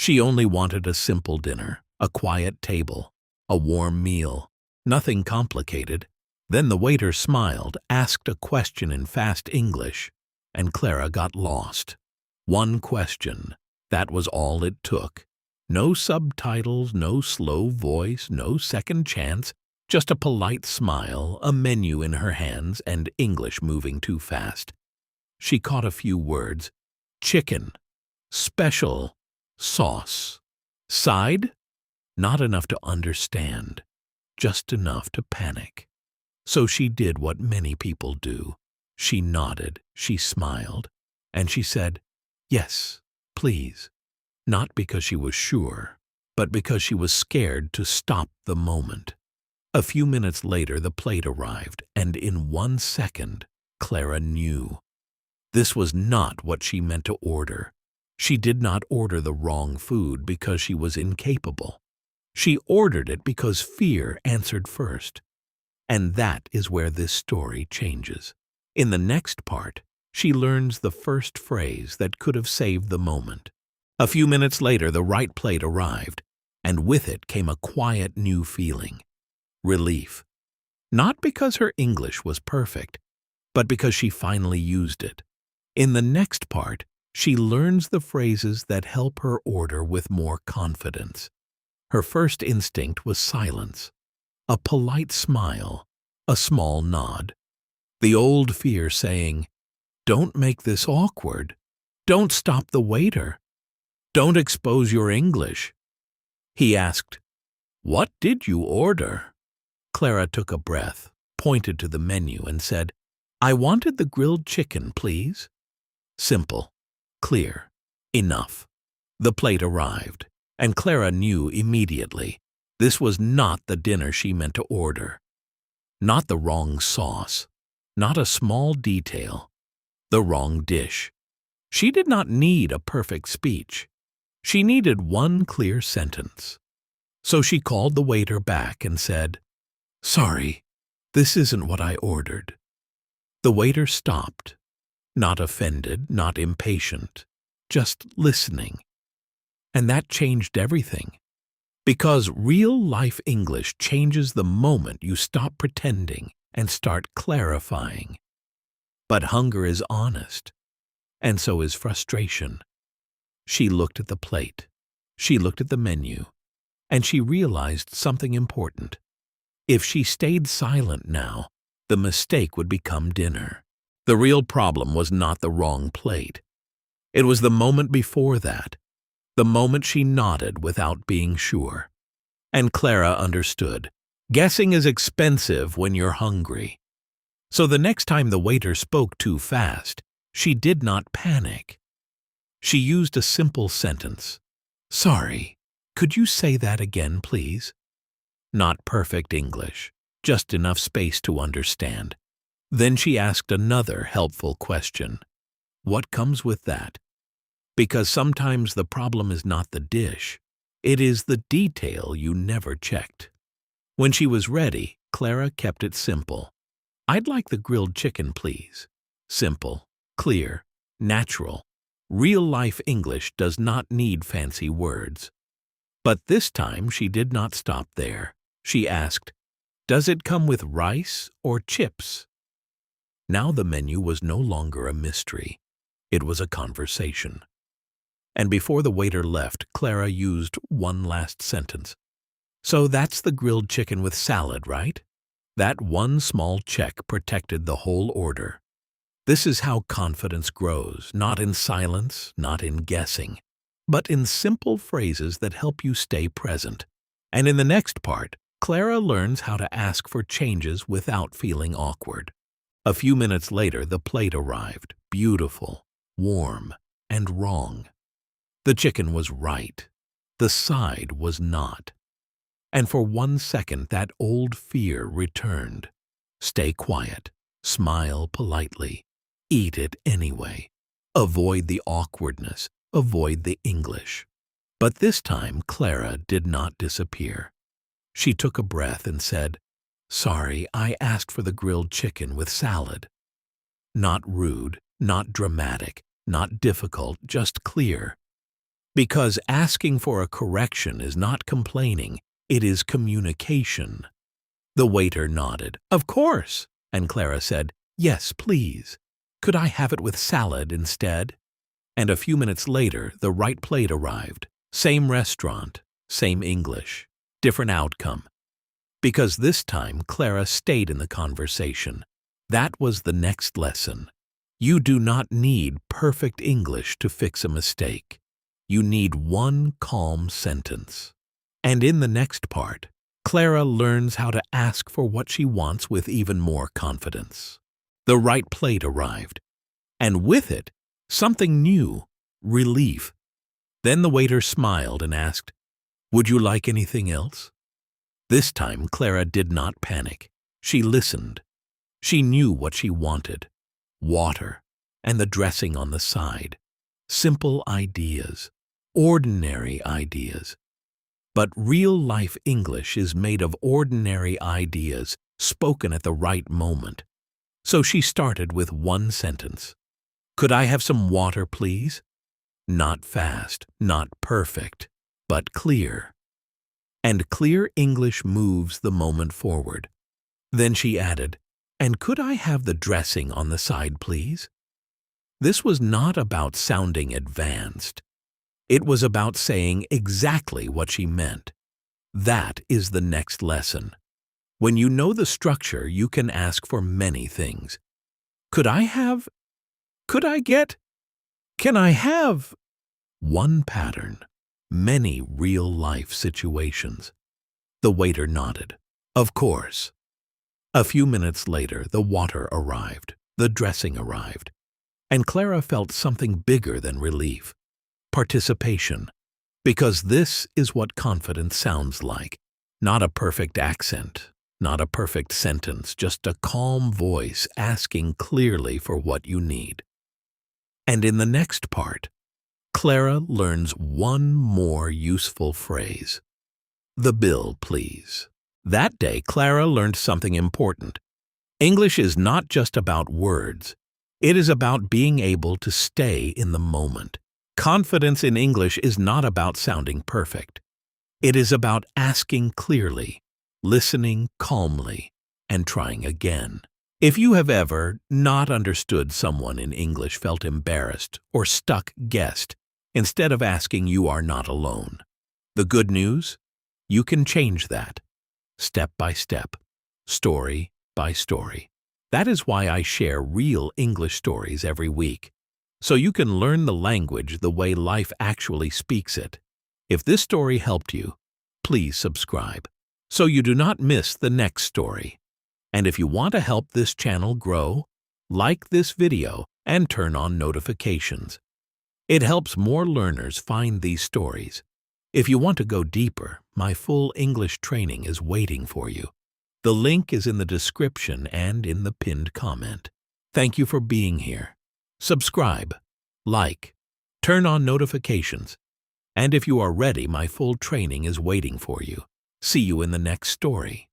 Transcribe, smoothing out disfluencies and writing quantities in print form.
She only wanted a simple dinner, a quiet table, a warm meal, nothing complicated. Then the waiter smiled, asked a question in fast English, and Clara got lost. One question. That was all it took. No subtitles, no slow voice, no second chance, just a polite smile, a menu in her hands, and English moving too fast. She caught a few words. Chicken. Special. Sauce. Side? Not enough to understand, just enough to panic. So she did what many people do. She nodded, she smiled, and she said, "Yes, please." Not because she was sure, but because she was scared to stop the moment. A few minutes later the plate arrived, and in 1 second, Clara knew. This was not what she meant to order. She did not order the wrong food because she was incapable. She ordered it because fear answered first. And that is where this story changes. In the next part, she learns the first phrase that could have saved the moment. A few minutes later, the right plate arrived, and with it came a quiet new feeling. Relief. Not because her English was perfect, but because she finally used it. In the next part, she learns the phrases that help her order with more confidence. Her first instinct was silence, a polite smile, a small nod. The old fear saying, "Don't make this awkward. Don't stop the waiter. Don't expose your English." He asked, "What did you order?" Clara took a breath, pointed to the menu, and said, "I wanted the grilled chicken, please." Simple, clear, enough. The plate arrived, and Clara knew immediately this was not the dinner she meant to order. Not the wrong sauce, not a small detail, the wrong dish. She did not need a perfect speech. She needed one clear sentence. So she called the waiter back and said, "Sorry, this isn't what I ordered." The waiter stopped, not offended, not impatient, just listening. And that changed everything. Because real-life English changes the moment you stop pretending and start clarifying. But hunger is honest, and so is frustration. She looked at the plate, she looked at the menu, and she realized something important. If she stayed silent now, the mistake would become dinner. The real problem was not the wrong plate. It was the moment before that, the moment she nodded without being sure. And Clara understood. Guessing is expensive when you're hungry. So the next time the waiter spoke too fast, she did not panic. She used a simple sentence. "Sorry, could you say that again, please?" Not perfect English, just enough space to understand. Then she asked another helpful question. What comes with that? Because sometimes the problem is not the dish. It is the detail you never checked. When she was ready, Clara kept it simple. "I'd like the grilled chicken, please." Simple, clear, natural. Real-life English does not need fancy words. But this time she did not stop there. She asked, "Does it come with rice or chips?" Now the menu was no longer a mystery. It was a conversation. And before the waiter left, Clara used one last sentence. "So that's the grilled chicken with salad, right?" That one small check protected the whole order. This is how confidence grows, not in silence, not in guessing, but in simple phrases that help you stay present. And in the next part, Clara learns how to ask for changes without feeling awkward. A few minutes later, the plate arrived, beautiful, warm, and wrong. The chicken was right. The side was not. And for 1 second, that old fear returned. Stay quiet. Smile politely. Eat it anyway. Avoid the awkwardness. Avoid the English. But this time, Clara did not disappear. She took a breath and said, "Sorry, I asked for the grilled chicken with salad." Not rude, not dramatic, not difficult, just clear. Because asking for a correction is not complaining, it is communication. The waiter nodded. "Of course," and Clara said, "Yes, please. Could I have it with salad instead?" And a few minutes later, the right plate arrived. Same restaurant, same English, different outcome. Because this time Clara stayed in the conversation. That was the next lesson. You do not need perfect English to fix a mistake. You need one calm sentence. And in the next part, Clara learns how to ask for what she wants with even more confidence. The right plate arrived, and with it, something new, relief. Then the waiter smiled and asked, "Would you like anything else?" This time Clara did not panic. She listened. She knew what she wanted: water and the dressing on the side. Simple ideas, ordinary ideas. But real-life English is made of ordinary ideas spoken at the right moment. So she started with one sentence. "Could I have some water, please?" Not fast, not perfect, but clear. And clear English moves the moment forward. Then she added, "And could I have the dressing on the side, please?" This was not about sounding advanced. It was about saying exactly what she meant. That is the next lesson. When you know the structure, you can ask for many things. Could I have? Could I get? Can I have? One pattern, many real-life situations. The waiter nodded. Of course. A few minutes later, the water arrived, the dressing arrived, and Clara felt something bigger than relief. Participation. Because this is what confidence sounds like. Not a perfect accent, not a perfect sentence, just a calm voice asking clearly for what you need. And in the next part, Clara learns one more useful phrase. The bill, please. That day, Clara learned something important. English is not just about words. It is about being able to stay in the moment. Confidence in English is not about sounding perfect. It is about asking clearly, listening calmly, and trying again. If you have ever not understood someone in English, felt embarrassed, or stuck, guessed, instead of asking, you are not alone. The good news? You can change that. Step by step, story by story. That is why I share real English stories every week, so you can learn the language the way life actually speaks it. If this story helped you, please subscribe, so you do not miss the next story. And if you want to help this channel grow, like this video and turn on notifications. It helps more learners find these stories. If you want to go deeper, my full English training is waiting for you. The link is in the description and in the pinned comment. Thank you for being here. Subscribe, like, turn on notifications, and if you are ready, my full training is waiting for you. See you in the next story.